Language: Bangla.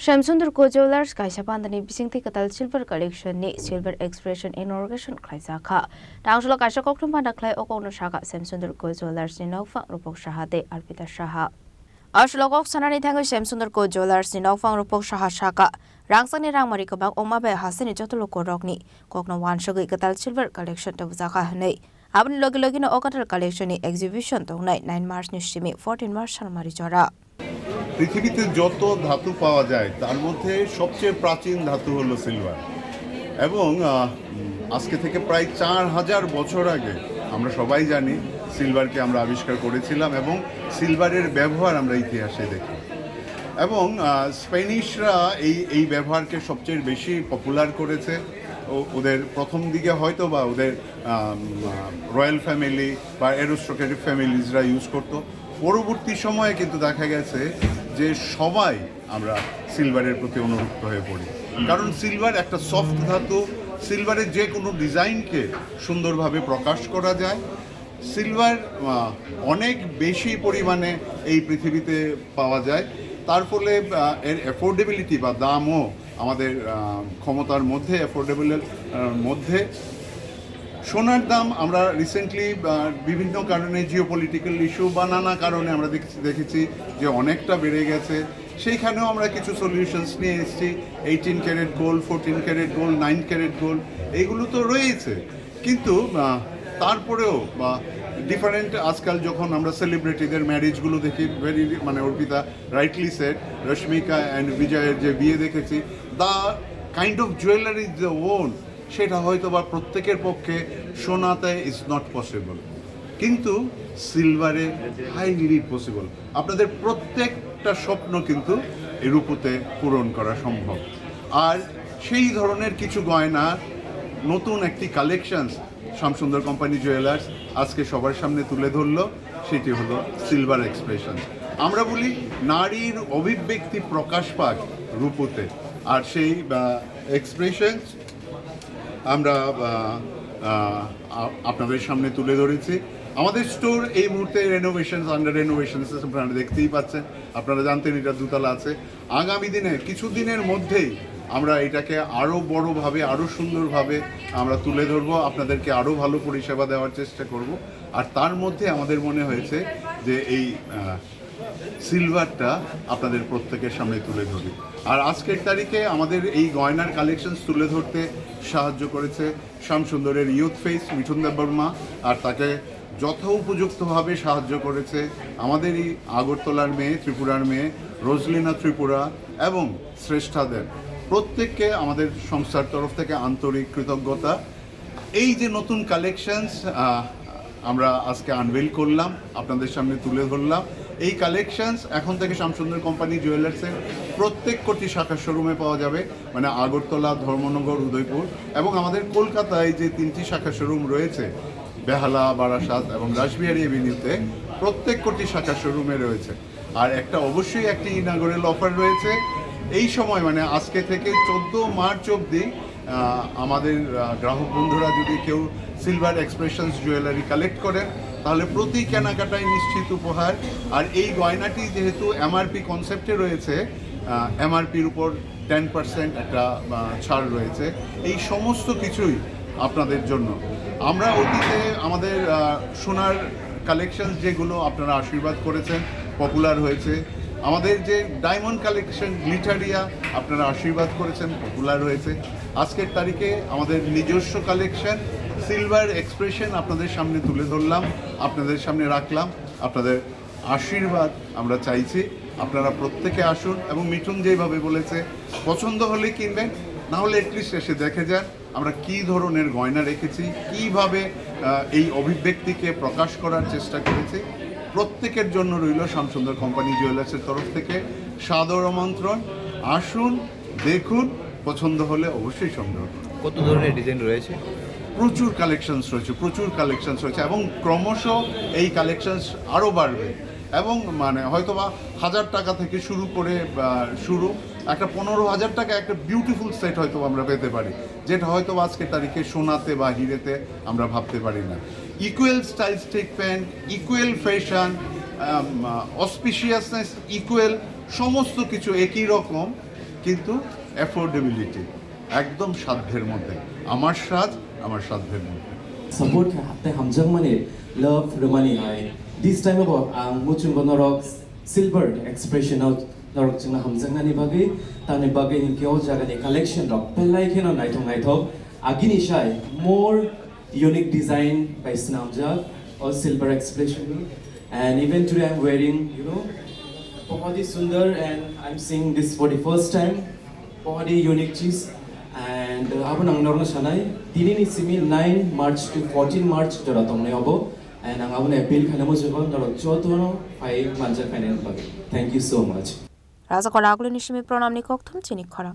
Shamsundur Co Jewelers kaisa pandani bisingti katal silver collection ni silver expression inauguration khlaisa kha tangshlo kaisa kokthum panda khlai okonu shaka Shamsundur Co Jewelers ni nokfang rupok shahate Arpita Shaha Ashlokok sanani thango Shamsundur Co Jewelers ni nokfang rupok shaha shaka rangsani rangmari kabak omabe hasini jotolo korokni kokno wan shogi katal silver collection to zaka hanei abni logi no okatal collection ni exhibition to 9 March ni shimi 14 March salmari jora পৃথিবীতে যত ধাতু পাওয়া যায় তার মধ্যে সবচেয়ে প্রাচীন ধাতু হলো সিলভার এবং আজকে থেকে প্রায় 4000 বছর আগে আমরা সবাই জানি সিলভারকে আমরা আবিষ্কার করেছিলাম এবং সিলভারের ব্যবহার আমরা ইতিহাসে দেখি এবং স্প্যানিশরা এই ব্যবহারকে সবচেয়ে বেশি পপুলার করেছে ওদের প্রথম দিকে হয়তো বা ওদের রয়্যাল ফ্যামিলি বা অ্যারিস্টোক্রেটিক ফ্যামিলিজরা ইউজ করতো পরবর্তী সময়ে কিন্তু দেখা গেছে যে সবাই আমরা সিলভারের প্রতি অনুরক্ত হয়ে পড়ি কারণ সিলভার একটা সফট ধাতু সিলভারের যে কোনো ডিজাইনকে সুন্দরভাবে প্রকাশ করা যায় সিলভার অনেক বেশি পরিমাণে এই পৃথিবীতে পাওয়া যায় তার ফলে এর অ্যাফোর্ডেবিলিটি বা দামও আমাদের ক্ষমতার মধ্যে অ্যাফোর্ডেবলের মধ্যে সোনার দাম আমরা রিসেন্টলি বিভিন্ন কারণে জিওপলিটিক্যাল ইস্যু বা নানা কারণে আমরা দেখেছি যে অনেকটা বেড়ে গেছে সেইখানেও আমরা কিছু সলিউশনস নিয়ে এসেছি 18 carat gold 14 carat gold 9 carat gold এইগুলো তো রয়েছে কিন্তু তারপরেও বা ডিফারেন্ট আজকাল যখন আমরা সেলিব্রিটিদের ম্যারেজগুলো দেখি very Arpita rightly said Rashmika and বিজয়ের যে বিয়ে দেখেছি the kind of jewellery the own সেটা হয়তো বা প্রত্যেকের পক্ষে সোনাতে ইজ নট পসিবল কিন্তু সিলভারে হাইলি পসিবল আপনাদের প্রত্যেকটা স্বপ্ন কিন্তু এই রূপতে পূরণ করা সম্ভব আর সেই ধরনের কিছু গয়না নতুন একটি কালেকশনস শামসুন্দর কোম্পানি জুয়েলার্স আজকে সবার সামনে তুলে ধরলো সেটি হলো সিলভার এক্সপ্রেশন আমরা বলি নারীর অভিব্যক্তি প্রকাশ পাক রূপতে আর সেই এক্সপ্রেশনস আমরা আপনাদের সামনে তুলে ধরেছি আমাদের স্টোর এই মুহূর্তে রেনোভেশনস আন্ডার রেনোভেশনস আপনারা দেখতেই পাচ্ছেন আপনারা জানতেন এটা দুতলা আছে আগামী দিনে কিছুদিনের মধ্যেই আমরা এটাকে আরও বড়োভাবে আরও সুন্দরভাবে আমরা তুলে ধরবো আপনাদেরকে আরও ভালো পরিষেবা দেওয়ার চেষ্টা করব আর তার মধ্যে আমাদের মনে হয়েছে যে এই সিলভারটা আপনাদের প্রত্যেকের সামনে তুলে ধরি আর আজকের তারিখে আমাদের এই গয়নার কালেকশনস তুলে ধরতে সাহায্য করেছে শামসুন্দরের ইউথ ফেস মিঠুন দেববর্মা আর তাকে যথোপযুক্তভাবে সাহায্য করেছে আমাদের এই আগরতলার মেয়ে ত্রিপুরার মেয়ে রোজলিনা ত্রিপুরা এবং শ্রেষ্ঠাদের প্রত্যেককে আমাদের সংস্থার তরফ থেকে আন্তরিক কৃতজ্ঞতা এই যে নতুন কালেকশনস আমরা আজকে আনভেল করলাম আপনাদের সামনে তুলে ধরলাম এই কালেকশনস এখন থেকে শামসুন্দর কোম্পানি জুয়েলার্সের প্রত্যেক কোটি শাখা শোরুমে পাওয়া যাবে আগরতলা ধর্মনগর উদয়পুর এবং আমাদের কলকাতায় যে 3টি শাখা শোরুম রয়েছে বেহালা বারাসাত এবং রাসবিহারী এভিনিউতে প্রত্যেক কোটি শাখা শোরুমে রয়েছে আর একটা অবশ্যই একটি ইনাগোরাল অফার রয়েছে এই সময় আজকে থেকে 14 মার্চ অবধি আমাদের গ্রাহক বন্ধুরা যদি কেউ সিলভার এক্সপ্রেশনস জুয়েলারি কালেক্ট করেন তাহলে প্রতি কেনাকাটায় নিশ্চিত উপহার আর এই গয়নাটি যেহেতু এমআরপি কনসেপ্টে রয়েছে এমআরপির উপর 10% একটা ছাড় রয়েছে এই সমস্ত কিছুই আপনাদের জন্য আমরা অতীতে আমাদের সোনার কালেকশনস যেগুলো আপনারা আশীর্বাদ করেছেন পপুলার হয়েছে আমাদের যে ডায়মন্ড কালেকশন গ্লিটারিয়া আপনারা আশীর্বাদ করেছেন পপুলার হয়েছে আজকের তারিখে আমাদের নিজস্ব কালেকশন সিলভার এক্সপ্রেশন আপনাদের সামনে তুলে ধরলাম আপনাদের সামনে রাখলাম আপনাদের আশীর্বাদ আমরা চাইছি আপনারা প্রত্যেকে আসুন এবং মিঠুন যেভাবে বলেছে পছন্দ হলে কিনবেন না হলে অ্যাটলিস্ট এসে দেখে যান আমরা কী ধরনের গয়না রেখেছি কীভাবে এই অভিব্যক্তিকে প্রকাশ করার চেষ্টা করেছি প্রত্যেকের জন্য রইল শামসুন্দর কোম্পানি জুয়েলার্সের তরফ থেকে সাদর আমন্ত্রণ আসুন দেখুন পছন্দ হলে অবশ্যই সংগ্রহ করুন কত ধরনের ডিজাইন রয়েছে প্রচুর কালেকশনস রয়েছে এবং ক্রমশ এই কালেকশনস আরও বাড়বে এবং হয়তোবা 1000 টাকা থেকে শুরু করে একটা 15,000 টাকা একটা বিউটিফুল সেট হয়তো আমরা পেতে পারি যেটা হয়তো আজকের তারিখে সোনাতে বা হিরেতে আমরা ভাবতে পারি না equal style statement equal fashion auspiciousness equal সমস্ত কিছু একই রকম কিন্তু অ্যাফোর্ডেবিলিটি একদম সাধ্যের মধ্যে আমার সাধ্যের মধ্যে support ka hatta hamjang mane love romani ai this time about ang muchung gonorok silver expression out norok chingna hamjang nani bagi tani bagi ni kyo jaga ni collection rok pelai kheno nai thok agini shai more unique design by snamja or silver expression and even today I'm wearing बहुत ही सुंदर and I'm seeing this for the first time बहुत ही unique चीज and अब नंगनोरनो सानाय दिनैनि सिमि 9 March to 14 March जरा तंगनै हबो and आं आबनो appeal खालामो जगन नरो जतनो फाइ मानजा फाइनाल बागै thank you so much राजा कलागुली निशिमी प्रणाम नि कक्थम चिनिक खरा